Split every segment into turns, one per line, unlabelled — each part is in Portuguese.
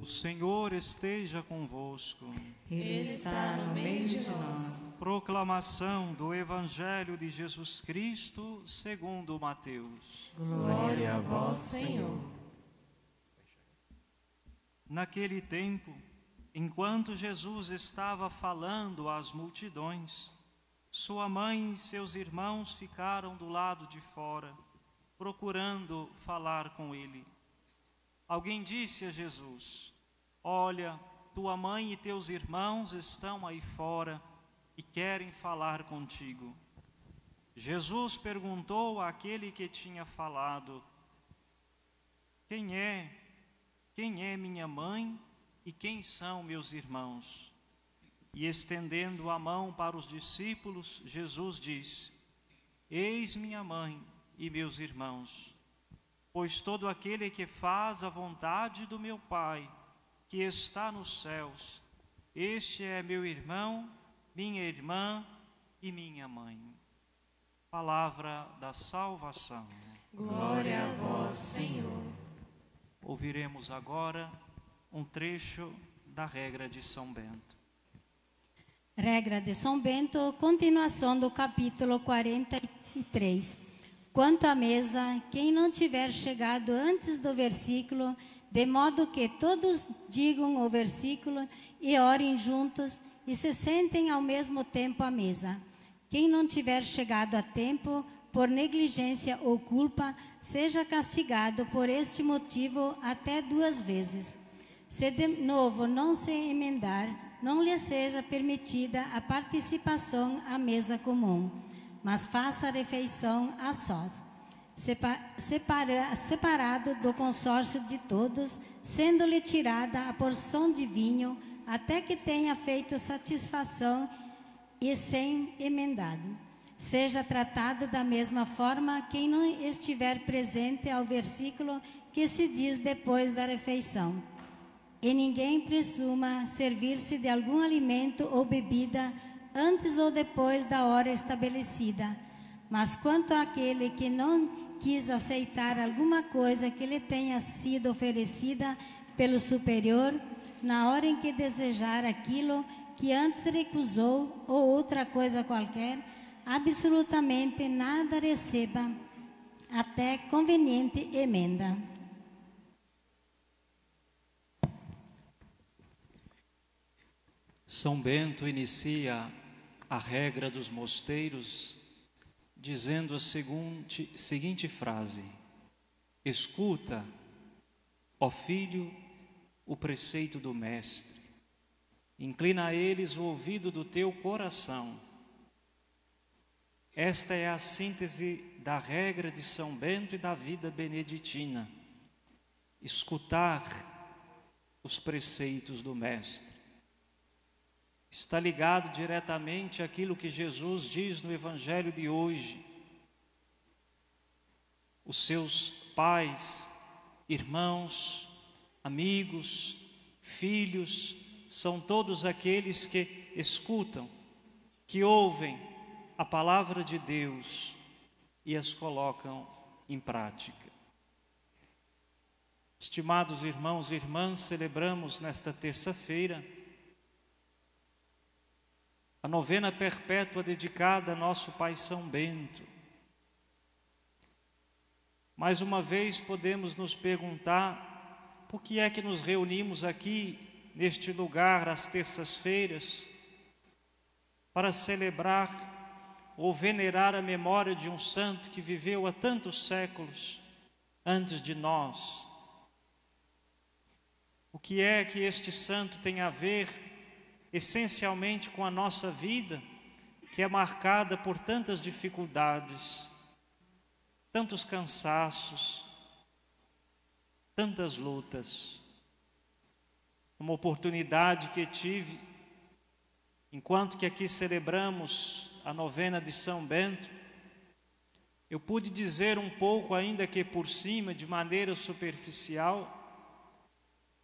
Senhor esteja convosco.
Ele está no meio de nós.
Proclamação do Evangelho de Jesus Cristo segundo Mateus.
Glória a vós, Senhor.
Naquele tempo, enquanto Jesus estava falando às multidões, sua mãe e seus irmãos ficaram do lado de fora, procurando falar com ele. Alguém disse a Jesus: Olha, tua mãe e teus irmãos estão aí fora e querem falar contigo. Jesus perguntou àquele que tinha falado: Quem é minha mãe e quem são meus irmãos? E estendendo a mão para os discípulos, Jesus disse: Eis minha mãe e meus irmãos. Pois todo aquele que faz a vontade do meu Pai, que está nos céus, este é meu irmão, minha irmã e minha mãe. Palavra da salvação.
Glória a vós, Senhor.
Ouviremos agora um trecho da regra de São Bento.
Regra de São Bento, continuação do capítulo 43. Quanto à mesa, quem não tiver chegado antes do versículo, de modo que todos digam o versículo e orem juntos e se sentem ao mesmo tempo à mesa. Quem não tiver chegado a tempo, por negligência ou culpa, seja castigado por este motivo até 2 vezes. Se de novo não se emendar, não lhe seja permitida a participação à mesa comum, mas faça a refeição a sós, separado do consórcio de todos, sendo-lhe tirada a porção de vinho, até que tenha feito satisfação e sem emendado. Seja tratado da mesma forma quem não estiver presente ao versículo que se diz depois da refeição. E ninguém presuma servir-se de algum alimento ou bebida antes ou depois da hora estabelecida. Mas quanto àquele que não quis aceitar alguma coisa que lhe tenha sido oferecida pelo superior, na hora em que desejar aquilo que antes recusou ou outra coisa qualquer, absolutamente nada receba, até conveniente emenda.
São Bento inicia a regra dos mosteiros dizendo a seguinte frase: Escuta, ó filho, o preceito do mestre, inclina a eles o ouvido do teu coração. Esta é a síntese da regra de São Bento e da vida beneditina: escutar os preceitos do mestre. Está ligado diretamente àquilo que Jesus diz no Evangelho de hoje. Os seus pais, irmãos, amigos, filhos, são todos aqueles que escutam, que ouvem a palavra de Deus e as colocam em prática. Estimados irmãos e irmãs, celebramos nesta terça-feira a novena perpétua dedicada a nosso Pai São Bento. Mais uma vez podemos nos perguntar por que é que nos reunimos aqui neste lugar às terças-feiras para celebrar ou venerar a memória de um santo que viveu há tantos séculos antes de nós. O que é que este santo tem a ver essencialmente com a nossa vida, que é marcada por tantas dificuldades, tantos cansaços, tantas lutas? Uma oportunidade que tive, enquanto que aqui celebramos a novena de São Bento, eu pude dizer um pouco, ainda que por cima, de maneira superficial,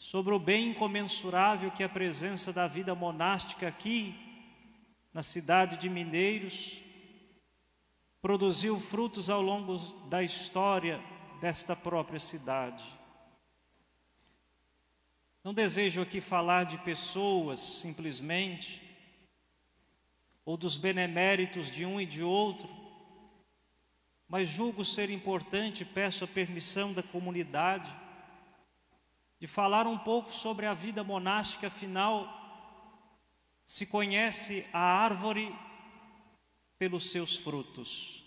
sobre o bem incomensurável que a presença da vida monástica aqui, na cidade de Mineiros, produziu frutos ao longo da história desta própria cidade. Não desejo aqui falar de pessoas simplesmente, ou dos beneméritos de um e de outro, mas julgo ser importante, peço a permissão da comunidade, de falar um pouco sobre a vida monástica. Afinal, se conhece a árvore pelos seus frutos.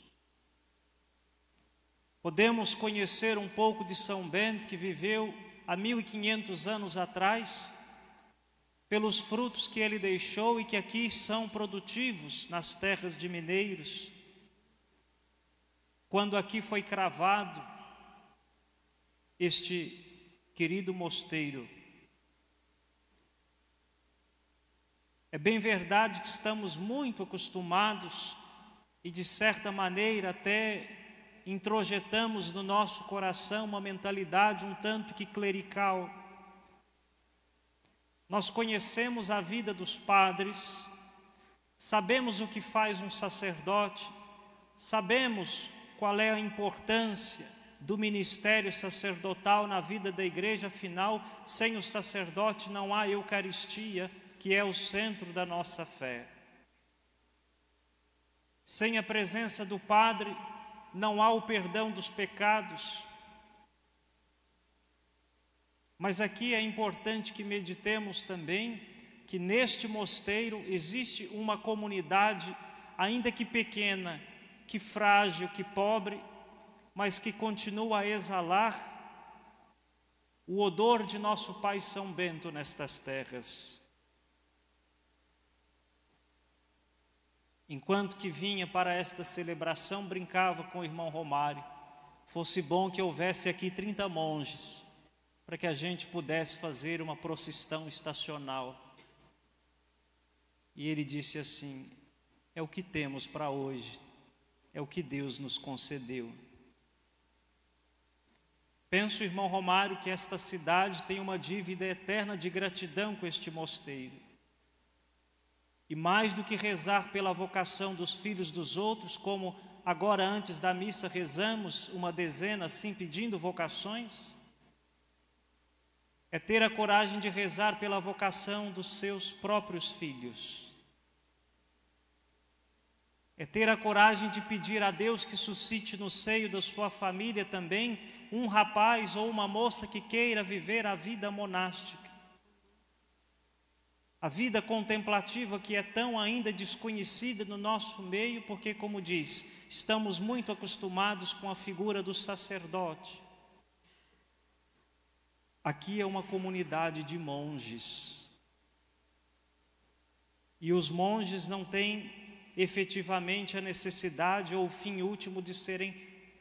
Podemos conhecer um pouco de São Bento, que viveu há 1500 anos atrás, pelos frutos que ele deixou e que aqui são produtivos nas terras de mineiros. Quando aqui foi cravado este querido mosteiro. É bem verdade que estamos muito acostumados e, de certa maneira, até introjetamos no nosso coração uma mentalidade um tanto que clerical. Nós conhecemos a vida dos padres, sabemos o que faz um sacerdote, sabemos qual é a importância do ministério sacerdotal na vida da igreja. Afinal, sem o sacerdote não há Eucaristia, que é o centro da nossa fé. Sem a presença do padre, não há o perdão dos pecados. Mas aqui é importante que meditemos também que neste mosteiro existe uma comunidade, ainda que pequena, que frágil, que pobre, mas que continua a exalar o odor de nosso Pai São Bento nestas terras. Enquanto que vinha para esta celebração, brincava com o irmão Romário: fosse bom que houvesse aqui 30 monges, para que a gente pudesse fazer uma procissão estacional. E ele disse assim: é o que temos para hoje, é o que Deus nos concedeu. Penso, irmão Romário, que esta cidade tem uma dívida eterna de gratidão com este mosteiro. E mais do que rezar pela vocação dos filhos dos outros, como agora antes da missa rezamos uma dezena assim pedindo vocações, é ter a coragem de rezar pela vocação dos seus próprios filhos. É ter a coragem de pedir a Deus que suscite no seio da sua família também um rapaz ou uma moça que queira viver a vida monástica. A vida contemplativa, que é tão ainda desconhecida no nosso meio, porque, como diz, estamos muito acostumados com a figura do sacerdote. Aqui é uma comunidade de monges. E os monges não têm efetivamente a necessidade ou o fim último de serem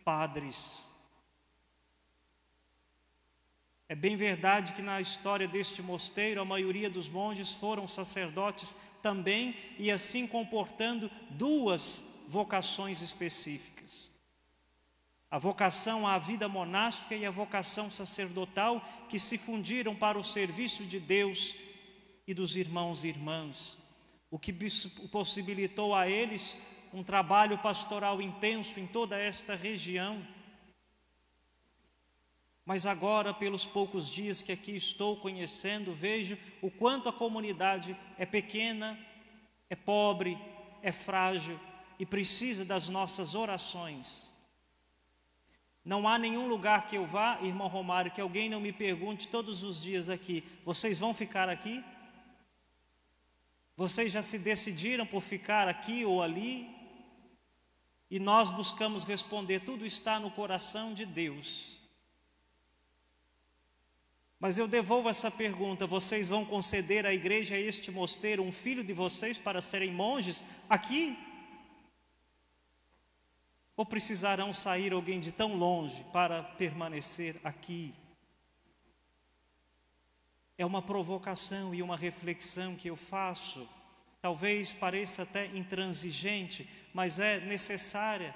padres. É bem verdade que na história deste mosteiro a maioria dos monges foram sacerdotes também, e assim comportando duas vocações específicas: a vocação à vida monástica e a vocação sacerdotal, que se fundiram para o serviço de Deus e dos irmãos e irmãs, o que possibilitou a eles um trabalho pastoral intenso em toda esta região. Mas agora, pelos poucos dias que aqui estou conhecendo, vejo o quanto a comunidade é pequena, é pobre, é frágil e precisa das nossas orações. Não há nenhum lugar que eu vá, irmão Romário, que alguém não me pergunte todos os dias aqui: vocês vão ficar aqui? Vocês já se decidiram por ficar aqui ou ali? E nós buscamos responder: tudo está no coração de Deus. Mas eu devolvo essa pergunta: vocês vão conceder à igreja, a este mosteiro, um filho de vocês para serem monges aqui? Ou precisarão sair alguém de tão longe para permanecer aqui? É uma provocação e uma reflexão que eu faço. Talvez pareça até intransigente, mas é necessária.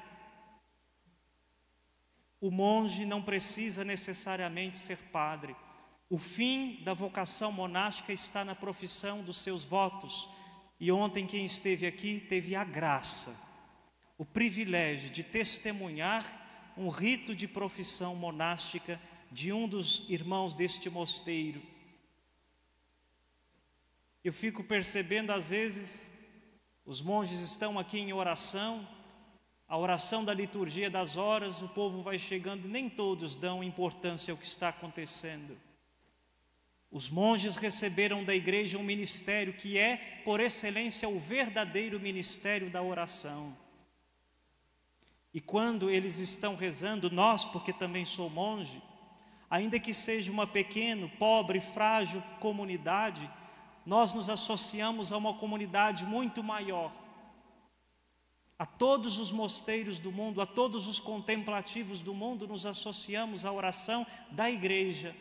O monge não precisa necessariamente ser padre. O fim da vocação monástica está na profissão dos seus votos. E ontem quem esteve aqui teve a graça, o privilégio de testemunhar um rito de profissão monástica de um dos irmãos deste mosteiro. Eu fico percebendo, às vezes, os monges estão aqui em oração, a oração da liturgia das horas, o povo vai chegando, nem todos dão importância ao que está acontecendo. Os monges receberam da igreja um ministério que é, por excelência, o verdadeiro ministério da oração. E quando eles estão rezando, nós, porque também sou monge, ainda que seja uma pequena, pobre, frágil comunidade, nós nos associamos a uma comunidade muito maior. A todos os mosteiros do mundo, a todos os contemplativos do mundo, nos associamos à oração da igreja,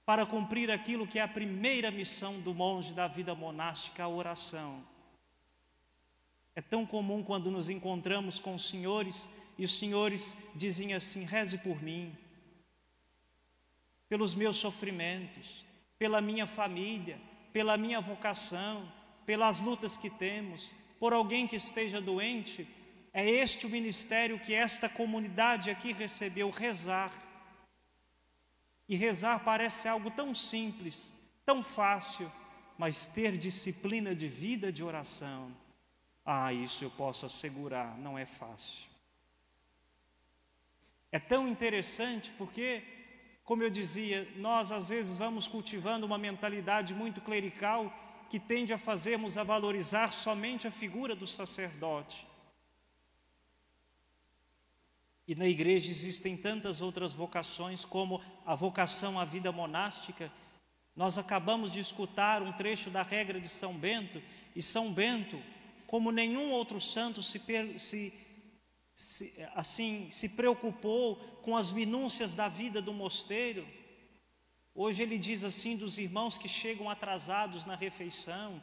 para cumprir aquilo que é a primeira missão do monge da vida monástica, a oração. É tão comum quando nos encontramos com os senhores, e os senhores dizem assim: reze por mim, pelos meus sofrimentos, pela minha família, pela minha vocação, pelas lutas que temos, por alguém que esteja doente. É este o ministério que esta comunidade aqui recebeu, rezar. E rezar parece algo tão simples, tão fácil, mas ter disciplina de vida de oração, isso eu posso assegurar, não é fácil. É tão interessante porque, como eu dizia, nós às vezes vamos cultivando uma mentalidade muito clerical que tende a fazermos a valorizar somente a figura do sacerdote. E na igreja existem tantas outras vocações, como a vocação à vida monástica. Nós acabamos de escutar um trecho da regra de São Bento, e São Bento, como nenhum outro santo, se preocupou com as minúcias da vida do mosteiro. Hoje ele diz assim dos irmãos que chegam atrasados na refeição,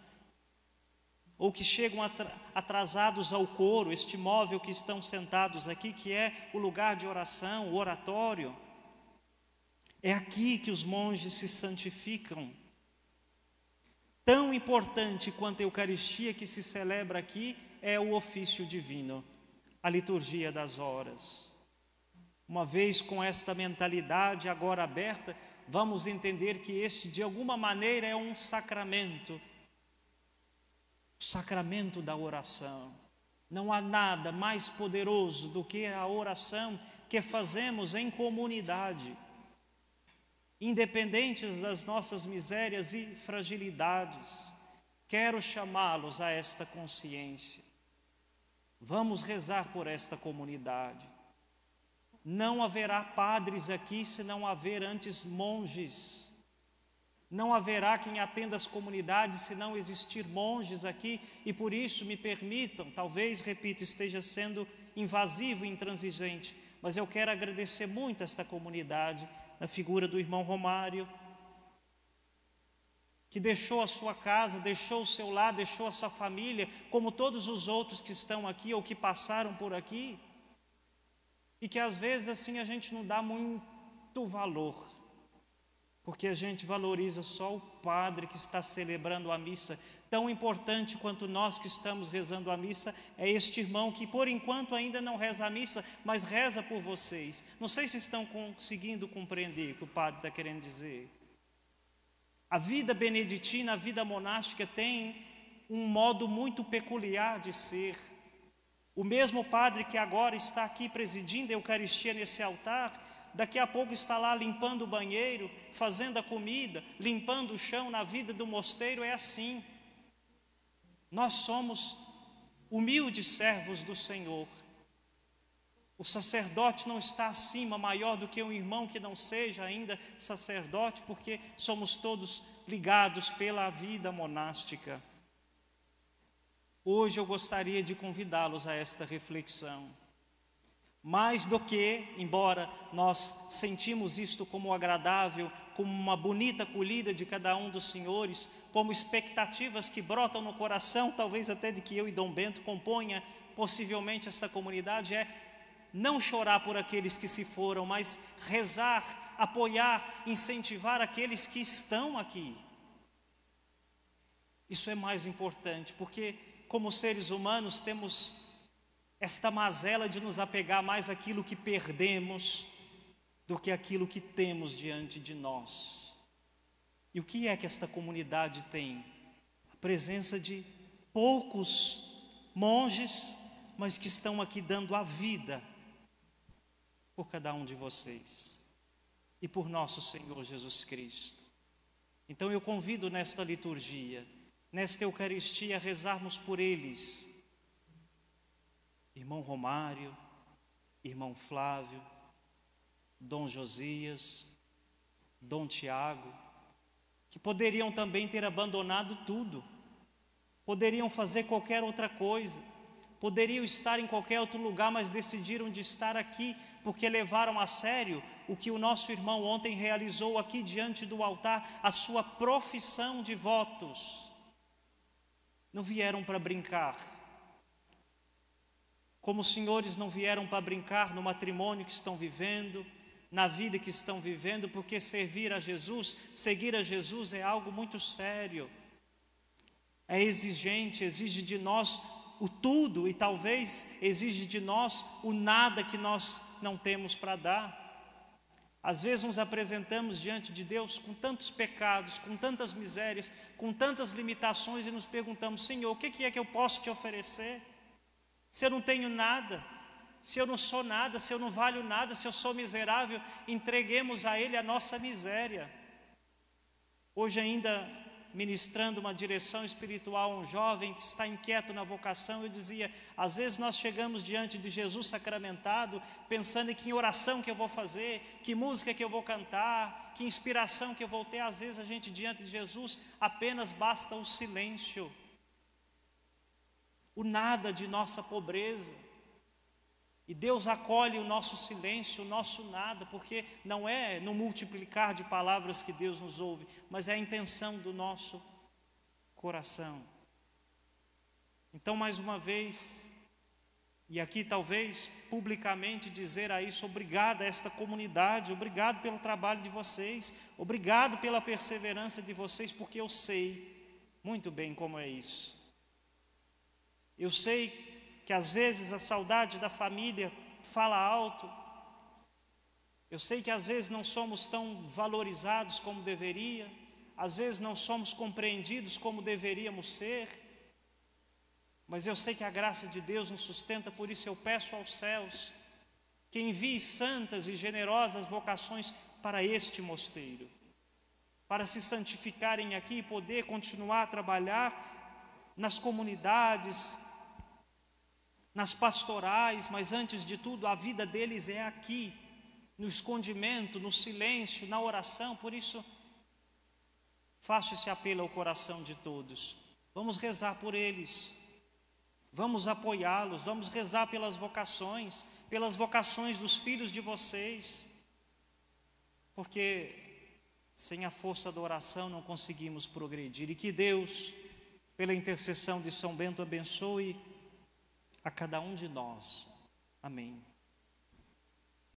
ou que chegam atrasados ao coro, este móvel que estão sentados aqui, que é o lugar de oração, o oratório. É aqui que os monges se santificam. Tão importante quanto a Eucaristia que se celebra aqui é o ofício divino, a liturgia das horas. Uma vez com esta mentalidade agora aberta, vamos entender que este, de alguma maneira, é um sacramento. O sacramento da oração. Não há nada mais poderoso do que a oração que fazemos em comunidade, independentes das nossas misérias e fragilidades. Quero chamá-los a esta consciência. Vamos rezar por esta comunidade. Não haverá padres aqui se não haver antes monges. Não haverá quem atenda as comunidades se não existir monges aqui, e por isso me permitam, talvez, repito, esteja sendo invasivo e intransigente, mas eu quero agradecer muito a esta comunidade, na figura do irmão Romário, que deixou a sua casa, deixou o seu lar, deixou a sua família, como todos os outros que estão aqui ou que passaram por aqui, e que às vezes assim a gente não dá muito valor, porque a gente valoriza só o padre que está celebrando a missa. Tão importante quanto nós que estamos rezando a missa é este irmão que por enquanto ainda não reza a missa, mas reza por vocês. Não sei se estão conseguindo compreender o que o padre está querendo dizer. A vida beneditina, a vida monástica tem um modo muito peculiar de ser. O mesmo padre que agora está aqui presidindo a Eucaristia nesse altar, daqui a pouco está lá limpando o banheiro, fazendo a comida, limpando o chão. Na vida do mosteiro é assim. Nós somos humildes servos do Senhor. O sacerdote não está acima, maior do que um irmão que não seja ainda sacerdote, porque somos todos ligados pela vida monástica. Hoje eu gostaria de convidá-los a esta reflexão. Mais do que, embora nós sentimos isto como agradável, como uma bonita acolhida de cada um dos senhores, como expectativas que brotam no coração, talvez até de que eu e Dom Bento componha possivelmente esta comunidade, é não chorar por aqueles que se foram, mas rezar, apoiar, incentivar aqueles que estão aqui. Isso é mais importante, porque como seres humanos temos esta mazela de nos apegar mais àquilo que perdemos do que àquilo que temos diante de nós. E o que é que esta comunidade tem? A presença de poucos monges, mas que estão aqui dando a vida por cada um de vocês e por nosso Senhor Jesus Cristo. Então eu convido nesta liturgia, nesta Eucaristia, a rezarmos por eles. Irmão Romário, irmão Flávio, Dom Josias, Dom Tiago, que poderiam também ter abandonado tudo, poderiam fazer qualquer outra coisa, poderiam estar em qualquer outro lugar, mas decidiram de estar aqui porque levaram a sério o que o nosso irmão ontem realizou aqui diante do altar, a sua profissão de votos. Não vieram para brincar, como os senhores não vieram para brincar no matrimônio que estão vivendo, na vida que estão vivendo, porque servir a Jesus, seguir a Jesus é algo muito sério, é exigente, exige de nós o tudo e talvez exige de nós o nada que nós não temos para dar. Às vezes nos apresentamos diante de Deus com tantos pecados, com tantas misérias, com tantas limitações e nos perguntamos: Senhor, o que é que eu posso te oferecer? Se eu não tenho nada, se eu não sou nada, se eu não valho nada, se eu sou miserável, entreguemos a Ele a nossa miséria. Hoje ainda, ministrando uma direção espiritual a um jovem que está inquieto na vocação, eu dizia: às vezes nós chegamos diante de Jesus sacramentado, pensando em que oração que eu vou fazer, que música que eu vou cantar, que inspiração que eu vou ter. Às vezes a gente diante de Jesus apenas basta o silêncio, o nada de nossa pobreza. E Deus acolhe o nosso silêncio, o nosso nada, porque não é no multiplicar de palavras que Deus nos ouve, mas é a intenção do nosso coração. Então, mais uma vez, e aqui talvez publicamente dizer a isso: obrigado a esta comunidade, obrigado pelo trabalho de vocês, obrigado pela perseverança de vocês, porque eu sei muito bem como é isso. Eu sei que às vezes a saudade da família fala alto. Eu sei que às vezes não somos tão valorizados como deveria, às vezes não somos compreendidos como deveríamos ser, mas eu sei que a graça de Deus nos sustenta. Por isso eu peço aos céus que envie santas e generosas vocações para este mosteiro, para se santificarem aqui e poder continuar a trabalhar nas comunidades, nas pastorais, mas antes de tudo a vida deles é aqui, no escondimento, no silêncio, na oração. Por isso faço esse apelo ao coração de todos. Vamos rezar por eles, vamos apoiá-los, vamos rezar pelas vocações dos filhos de vocês, porque sem a força da oração não conseguimos progredir. E que Deus, pela intercessão de São Bento, abençoe a cada um de nós. Amém.